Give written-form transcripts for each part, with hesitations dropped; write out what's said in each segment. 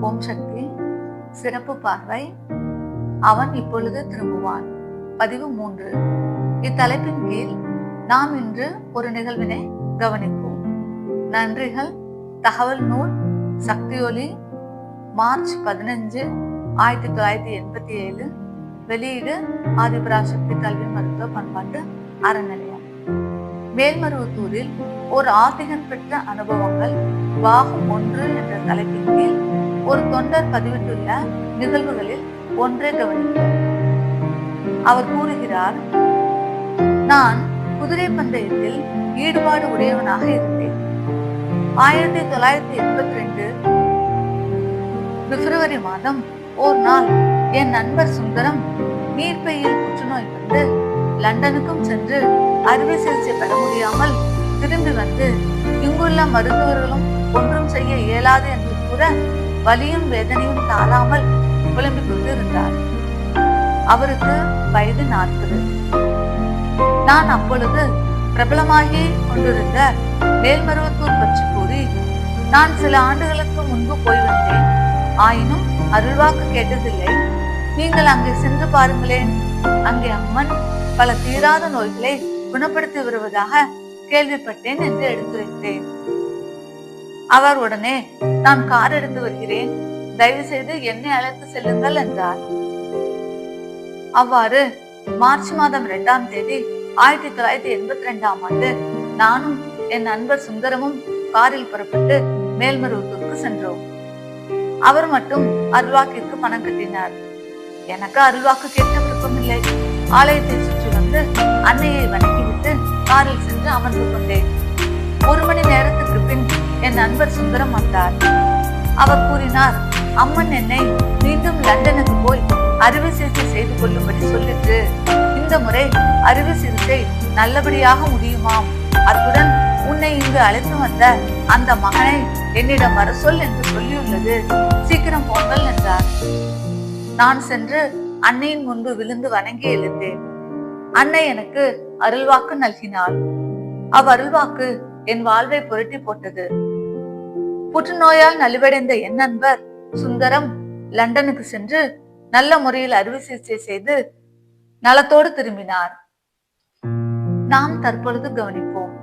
ஓம் சக்தி. சிறப்பு பார்வை. அவன் இப்பொழுது திரும்புவான். பதிவு 3. இத்தலைப்பின் கீழ் நாம் இன்று ஒரு நிகழ்வினை கவனிப்போம். நன்றிகள். தகவல் நூல் சக்தியொலி, மார்ச் 15, 1987. வெளியீடு ஆதிபராசக்தி கல்வி மருத்துவ பண்பாட்டு அறநிலையம். மேல்மருவத்தூரில் ஒரு ஆதிகம் பெற்ற அனுபவங்கள் பாகம் 1 என்ற தலைப்பின் கீழ் ஒரு தொண்டர் பதிவிட்டுள்ள நிகழ்வுகளில் ஒன்றை கவனிப்போம். அவர் கூறுகிறார், நான் குதிரை பந்தயத்தில் ஈடுபாடு உடையவனாக இருந்தேன். 1982 பிப்ரவரி மாதம் ஒரு நாள் என் நண்பர் சுந்தரம் நீர்ப்பையில் புற்றுநோய் வந்து லண்டனுக்கும் சென்று அறுவை சிகிச்சை பெற முடியாமல் திரும்பி வந்து இங்குள்ள மருத்துவர்களும் ஒன்றும் செய்ய இயலாது என்று கூற வலியும் வேதனையும் தாழாமல் புலம்பிக் கொண்டு இருந்தார். அவருக்கு வயது 40. நான் அப்பொழுது பிரபலமாகி கொண்டிருந்த மேல்மருவத்தூர் பற்றி கூறி, நான் சில ஆண்டுகளுக்கு முன்பு போய் வந்தேன், ஆயினும் அருள்வாக்கு கேட்டதில்லை, நீங்கள் அங்கே சென்று பாருங்களேன், அங்கே அம்மன் பல தீராத நோய்களை குணப்படுத்தி வருவதாக கேள்விப்பட்டேன் என்று எடுத்து வைத்தேன். அவர் உடனே, நான் கார் எடுத்து வருகிறேன், தயவு செய்து என்னை அழைத்து செல்லுங்கள் என்றார். அவ்வாறு மார்ச் மாதம் 2ஆம் தேதி 1982ஆம் ஆண்டு நானும் என் நண்பர் சுந்தரமும் காரில் புறப்பட்டு மேல்மருவத்தூருக்கு சென்றோம். அவர் மட்டும் அருள்வாக்கிற்கு பணம் கட்டினார். எனக்கு அருள்வாக்கு கேட்க விருப்பமில்லை. ஆலயத்தை சுற்றி வந்து அன்னையை வணங்கிவிட்டு காரில் சென்று அமர்ந்து கொண்டேன். 1 மணி நேரத்துக்கு பின் என் நண்பர் சுந்தரம் வந்தார். அவர் கூறினார், அம்மன் என்னை மீண்டும் லண்டனுக்கு போய் அறுவை சிகிச்சை செய்து கொள்ளும்படி சொல்லிட்டு, இந்த முறை அறுவை சிகிச்சை நல்லபடியாக முடியுமாம். அத்துடன் உன்னை இங்கு அழைத்து வந்த அந்த மகனை என்னிடம் வர சொல் என்று சொல்லியுள்ளது, சீக்கிரம் போங்கள் என்றார். நான் சென்று அன்னையின் முன்பு விழுந்து வணங்கி எழுந்தேன். அன்னை எனக்கு அருள்வாக்கு நல்கினாள். அவ்வருள்வாக்கு என் வாழ்வை புரட்டி போட்டது. புற்றுநோயால் நலிவடைந்த என் நண்பர் சுந்தரம் லண்டனுக்கு சென்று நல்ல முறையில் அறுவை சிகிச்சை செய்து நலத்தோடு திரும்பினார். நாம் தற்பொழுது கவனிப்போம்.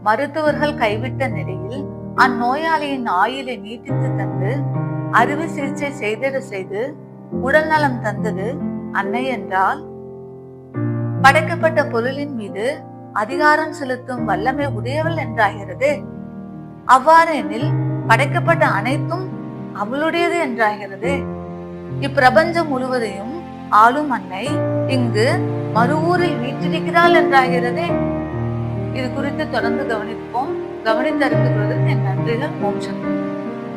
மருத்துவர்கள் கைவிட்ட நிலையில் அந்நோயாளியின் ஆயுளை நீட்டித்து தந்து அறுவை சிகிச்சை செய்து உடல் நலம் தந்தது அன்னை என்றால், படைக்கப்பட்ட பொருளின் மீது அதிகாரம் செலுத்தும் வல்லமை உடையவள் என்றாகிறது. அவ்வாறு எனில் படைக்கப்பட்ட அனைத்தும் அவளுடையது என்றாகிறது. இப்பிரபஞ்சம் முழுவதையும் ஆளும் அன்னை இங்கு மறுவூரில் வீற்றிருக்கிறாள் என்றாகிறது. இது குறித்து தொடர்ந்து கவனிப்போம். கவனித்தறிந்து கொள்வதற்கு என் நன்றிகள். ஓம் சக்தி.